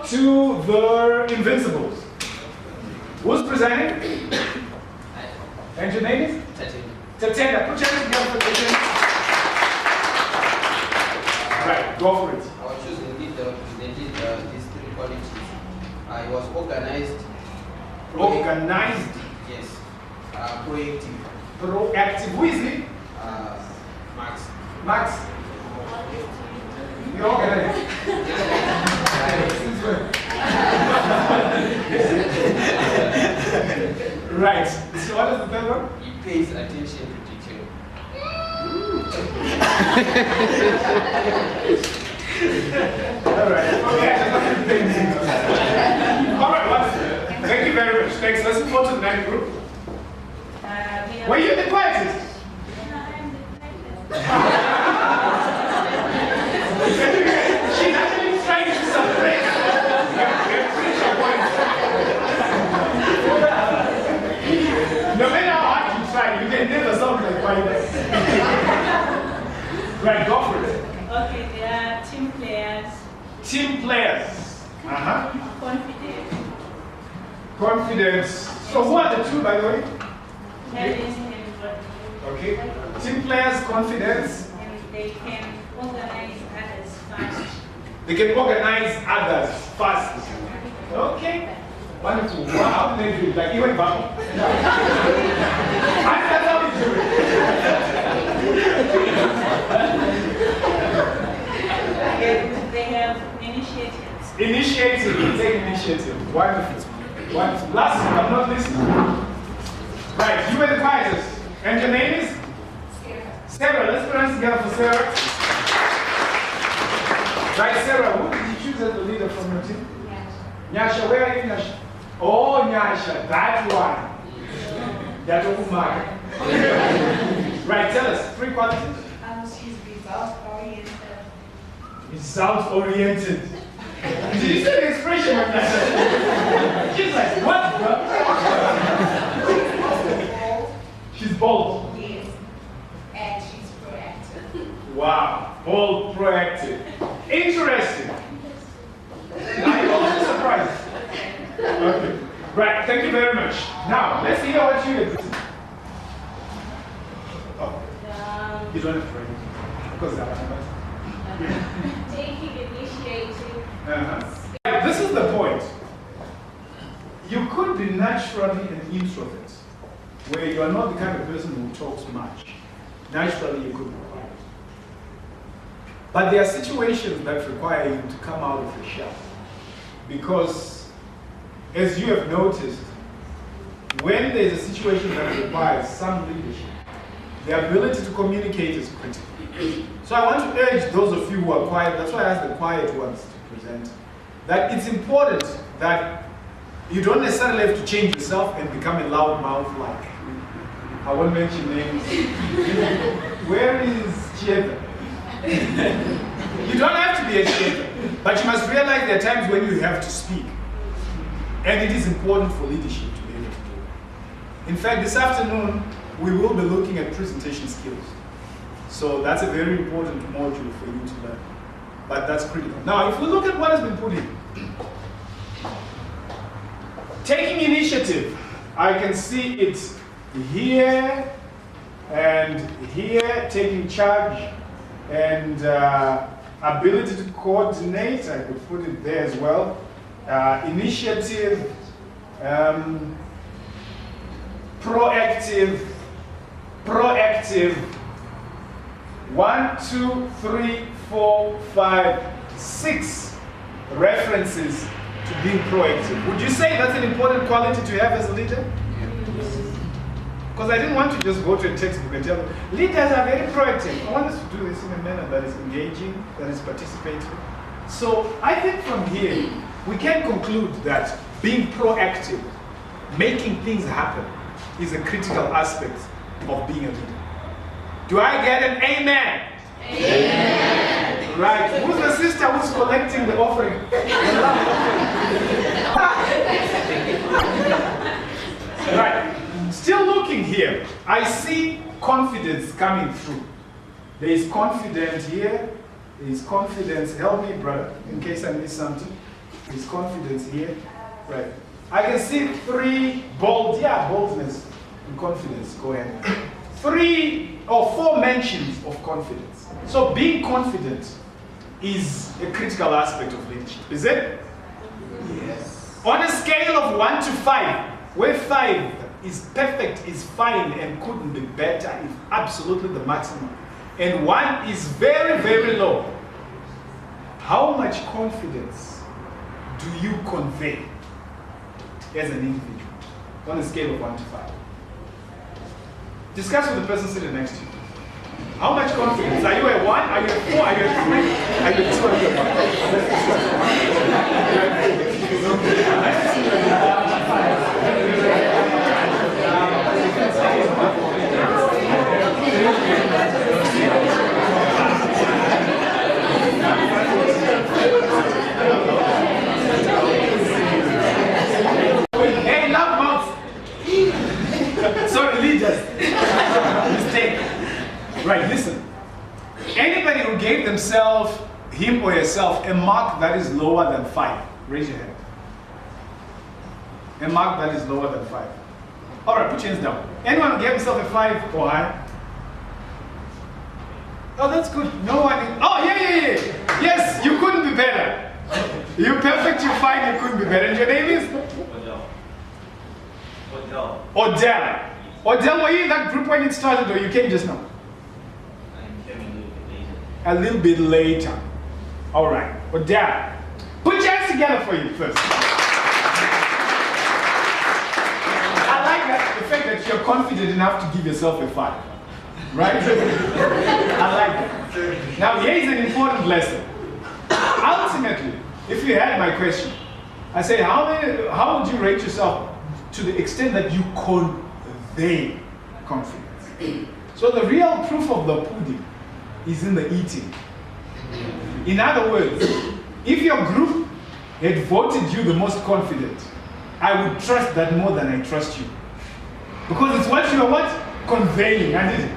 to the Invincibles. Who's presenting? And your name is? Tatenda. Put your hands together for Tatenda. Right, go for it. I was choosing these three qualities. I was organized. Organized? Yes. Proactive. Proactive. Who is he? Max. Max. You're organized. Right. So what is the third one? He pays attention to detail. All right. Okay. All right. Thank you very much. Thanks. Let's move on to the next group. Were you the quietest? She's actually trying to separate. No matter how hard you try, you can never sound like quiet. Right, go for it. Okay, they are team players. Team players. Confident. Confidence. So who are the two, by the way? Having and Okay. Team players, confidence. and they can organize others fast. They can organize others fast. Okay. Wonderful. Wow, how do they do it? Like even Babo. That's how they do And they have initiatives. Initiative. You take initiative. Wonderful. Wonderful. Last but not least. Right, you were the quietest. And your name is? Sarah. Let's put hands together for Sarah. Right, Sarah, who did you choose as the leader from your team? Nyasha, where are you, Nyasha? Oh, Nyasha, that one. That woman. Right, tell us, three qualities. She's result-oriented. Result-oriented. Did you see the expression of Nyasha? She's like, what, bro? She's bold. Yes. And she's proactive. Wow, bold, proactive. Interesting. I'm also surprised. Okay. Right, thank you very much. Now, let's hear what you have written. Oh, you don't have to write it. Because taking initiative. This is the point. You could be naturally an introvert, where you are not the kind of person who talks much. Naturally, you could be quiet. But there are situations that require you to come out of the shell. Because, as you have noticed, when there is a situation that requires some leadership, the ability to communicate is critical. So I want to urge those of you who are quiet, that's why I asked the quiet ones to present, that it's important that you don't necessarily have to change yourself and become a loud mouth like, I won't mention names. Where is Chieta? You don't have to be a Chieta, but you must realize there are times when you have to speak. And it is important for leadership to be able to do that. In fact, this afternoon, we will be looking at presentation skills. So that's a very important module for you to learn. But that's critical. Now, if we look at what has been put in, taking initiative, I can see it here and here, taking charge and ability to coordinate. I could put it there as well. Initiative, proactive. 1, 2, 3, 4, 5, 6 references to being proactive. Would you say that's an important quality to have as a leader? Because I didn't want to just go to a textbook and tell them, leaders are very proactive. I want us to do this in a manner that is engaging, that is participatory. So I think from here, we can conclude that being proactive, making things happen, is a critical aspect of being a leader. Do I get an amen? Amen. Right. Who's the sister who's collecting the offering? Right. Still looking here. I see confidence coming through. There is confidence here. There is confidence. Help me, brother, in case I miss something. Is confidence here? Right. I can see 3 bold, boldness and confidence. Go ahead. 3 or 4 mentions of confidence. So being confident is a critical aspect of leadership, is it? Yes. On a scale of 1 to 5, where 5 is perfect, is fine, and couldn't be better, is absolutely the maximum, and 1 is very, very low, how much confidence do you convey as an individual on a scale of 1 to 5? Discuss with the person sitting next to you. How much confidence? Are you a 1? Are you a 4? Are you a 3? Are you a 2? Are Hey, loud mouth! Sorry, leaders. Mistake. Right, listen. Anybody who gave themselves, him or herself, a mark that is lower than 5, raise your hand. A mark that is lower than 5. All right, put your hands down. Anyone who gave himself a 5 or higher? Oh, that's good. No one. Oh, yeah. Yes, you couldn't be better. You perfect, you fine, you couldn't be better. And your name is? Odell. Odell, were you in that group when it started or you came just now? I came a little bit later. All right. Odell, put your hands together for you first. I like that, the fact that you're confident enough to give yourself a 5. Right? I like that. Now, here is an important lesson. Ultimately, if you had my question, I say, how would you rate yourself to the extent that you convey confidence? So the real proof of the pudding is in the eating. In other words, if your group had voted you the most confident, I would trust that more than I trust you. Because it's what you are conveying, isn't it?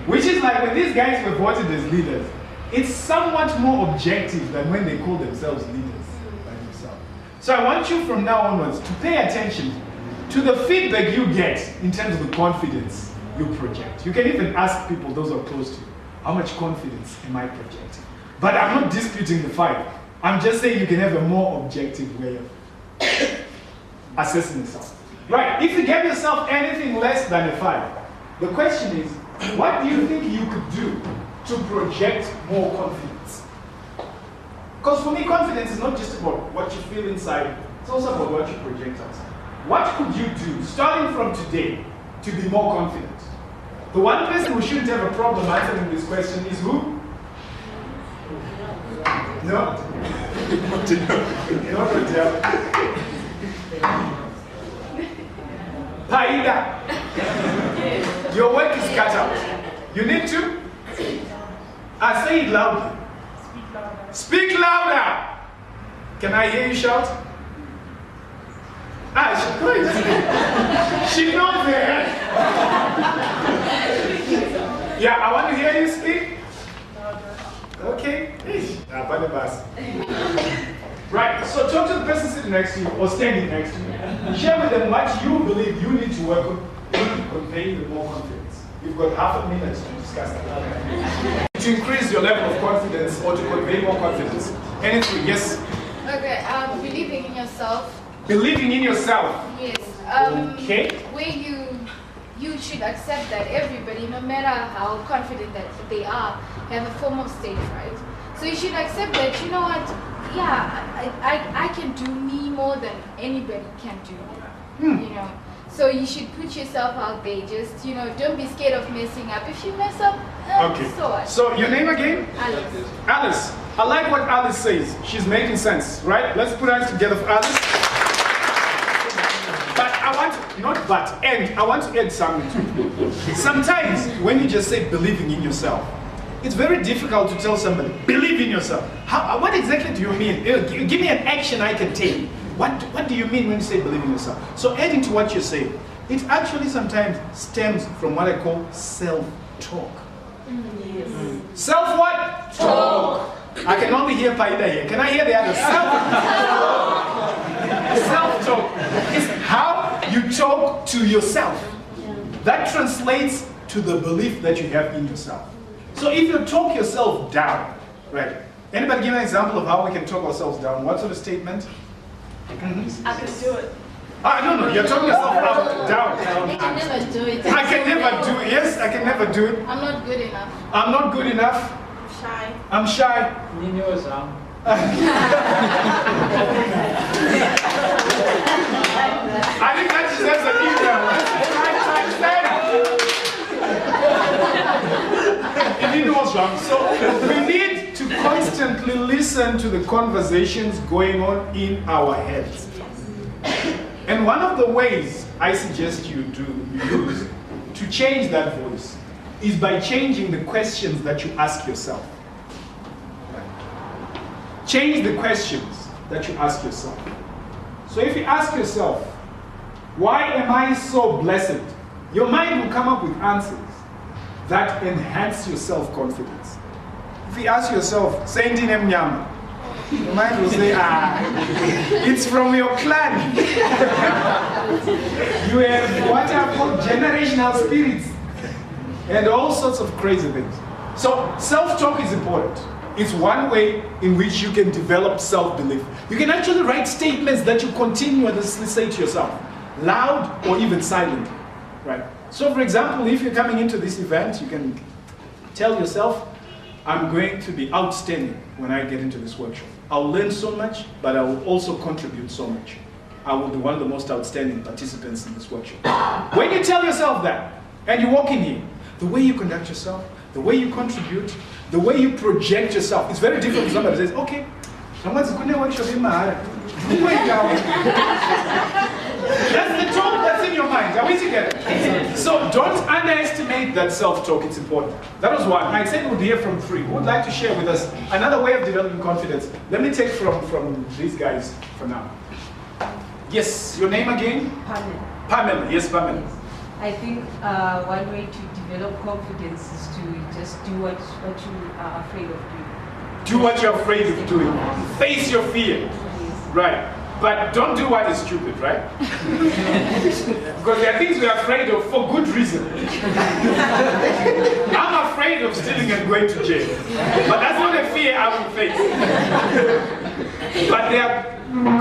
Which is like when these guys were voted as leaders, it's somewhat more objective than when they call themselves leaders by themselves. So I want you from now onwards to pay attention to the feedback you get in terms of the confidence you project. You can even ask people, those who are close to you, how much confidence am I projecting? But I'm not disputing the 5. I'm just saying you can have a more objective way of assessing yourself. Right, if you give yourself anything less than a 5, the question is, what do you think you could do to project more confidence? Because for me, confidence is not just about what you feel inside, it's also about what you project outside. What could you do, starting from today, to be more confident? The one person who shouldn't have a problem answering this question is who? No? Not Rodell. Paida. Your work is cut out. You need to? I say it loudly. Speak louder. Can I hear you shout? She knows. She knows that. Yeah, I want to hear you speak. Okay. Right, so talk to the person sitting next to you or standing next to you. Share with them what you believe you need to work on to convey the more confidence. You've got half a minute to discuss that. To increase your level of confidence or to convey more confidence. Anything, yes? Okay, believing in yourself. Believing in yourself. Yes. Okay. Where you should accept that everybody, no matter how confident that they are, have a form of stage, right? So you should accept that, you know what, I can do me more than anybody can do, you know. So you should put yourself out there, just, you know, don't be scared of messing up. If you mess up, Okay. so what? So your name again? Alice. Alice. I like what Alice says. She's making sense, right? Let's put hands together for Alice. But I want to add something. Sometimes when you just say believing in yourself, it's very difficult to tell somebody, believe in yourself. What exactly do you mean? Give me an action I can take. What do you mean when you say believe in yourself? So adding to what you're saying, it actually sometimes stems from what I call self-talk. Yes. Self what? Talk. I can only hear Paida here. Can I hear the other? Self-talk. yourself. That translates to the belief that you have in yourself. So if you talk yourself down, right? Anybody give an example of how we can talk ourselves down? What sort of statement? I can do it. No, you're talking yourself up, down. I can never do it. I can never do it. Yes, I can never do it. I'm not good enough. I'm not good enough. Shy. I'm shy. I think that says an email. It was wrong. So we need to constantly listen to the conversations going on in our heads. And one of the ways I suggest you use to change that voice is by changing the questions that you ask yourself. Change the questions that you ask yourself. So if you ask yourself, why am I so blessed? Your mind will come up with answers that enhance your self-confidence. If you ask yourself, Saint Mnyama, your mind will say, it's from your clan. You have what are called generational spirits and all sorts of crazy things. So self-talk is important. It's one way in which you can develop self-belief. You can actually write statements that you continuously say to yourself, loud or even silently, right? So for example, if you're coming into this event, you can tell yourself, I'm going to be outstanding when I get into this workshop. I'll learn so much, but I will also contribute so much. I will be one of the most outstanding participants in this workshop. When you tell yourself that, and you walk in here, the way you conduct yourself, the way you contribute, the way you project yourself, it's very different when somebody says, okay, someone's going to workshop in my That's the talk that's in your mind. Are we together? So don't underestimate that self-talk. It's important. That was one. I said we'd hear from three. Who would like to share with us another way of developing confidence? Let me take from these guys for now. Yes, your name again? Pamela. Pamela. Yes, Pamela. I think one way to develop confidence is to just do what you are afraid of doing. Do what you're afraid of doing. Face your fear. Yes. Right. But don't do what is stupid, right? Because there are things we're afraid of for good reason. I'm afraid of stealing and going to jail. But that's not a fear I will face. But there are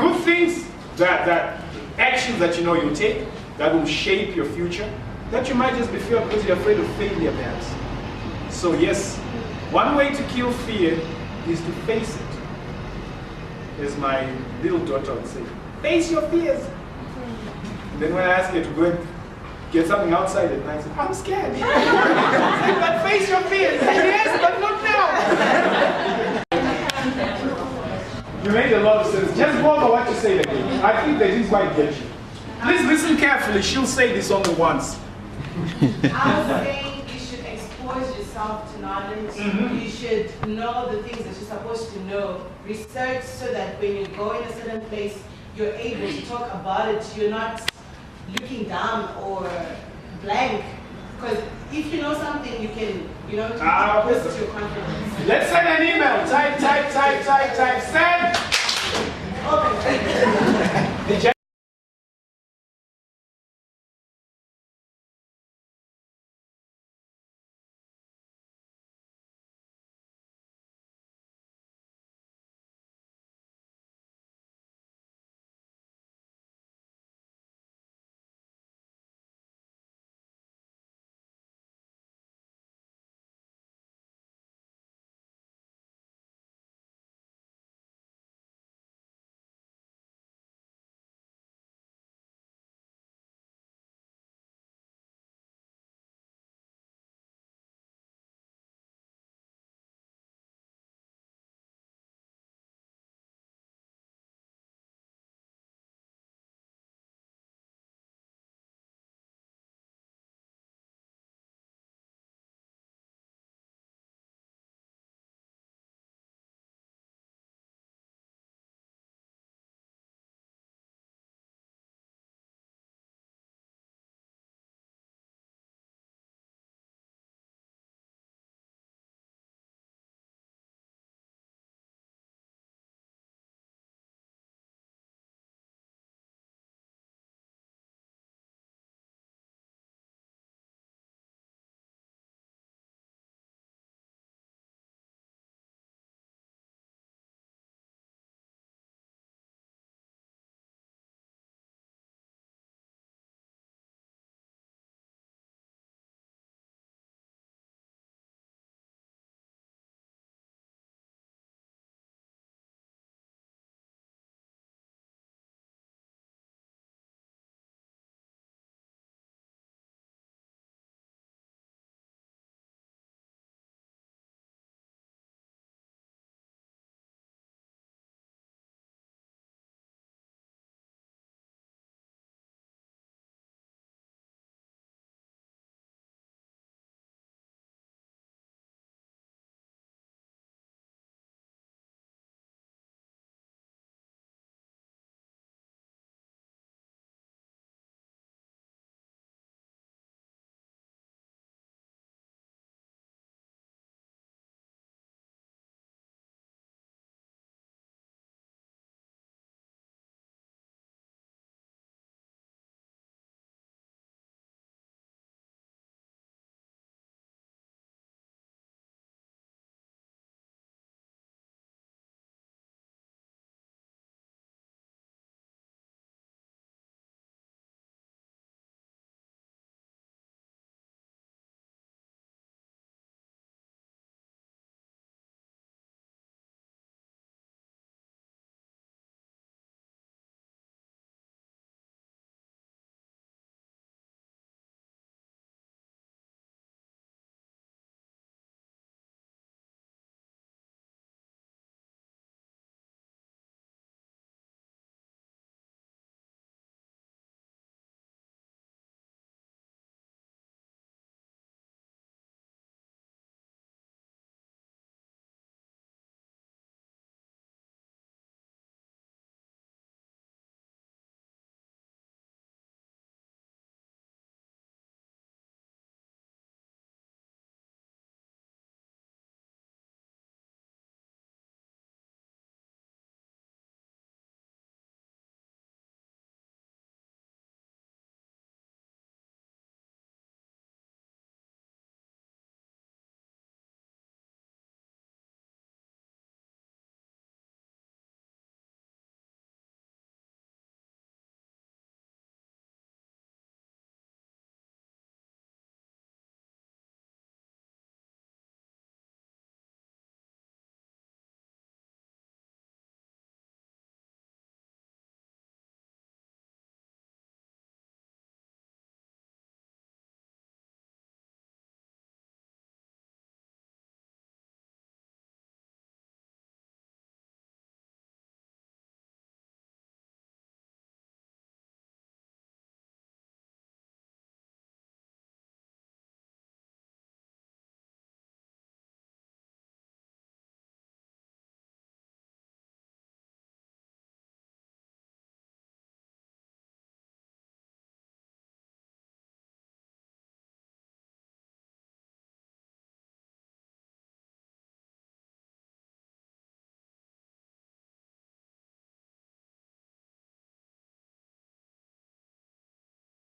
good things, that actions that you know you take, that will shape your future, that you might just be fear because you're afraid of failure perhaps. So yes, one way to kill fear is to face it. As my little daughter would say, face your fears. And then when I ask her to go and get something outside at night, I say, I'm scared. I say, but face your fears. Yes, but not now. You made a lot of sense. Just go over what you said again. I think they didn't quite get you. Please listen carefully. She'll say this only once. I was saying you should expose yourself to knowledge. You should know the things that you're supposed to know. Research so that when you go in a certain place, you're able to talk about it. You're not looking down or blank. Because if you know something, you can, boost your confidence. Let's send an email. Type. Send. Okay.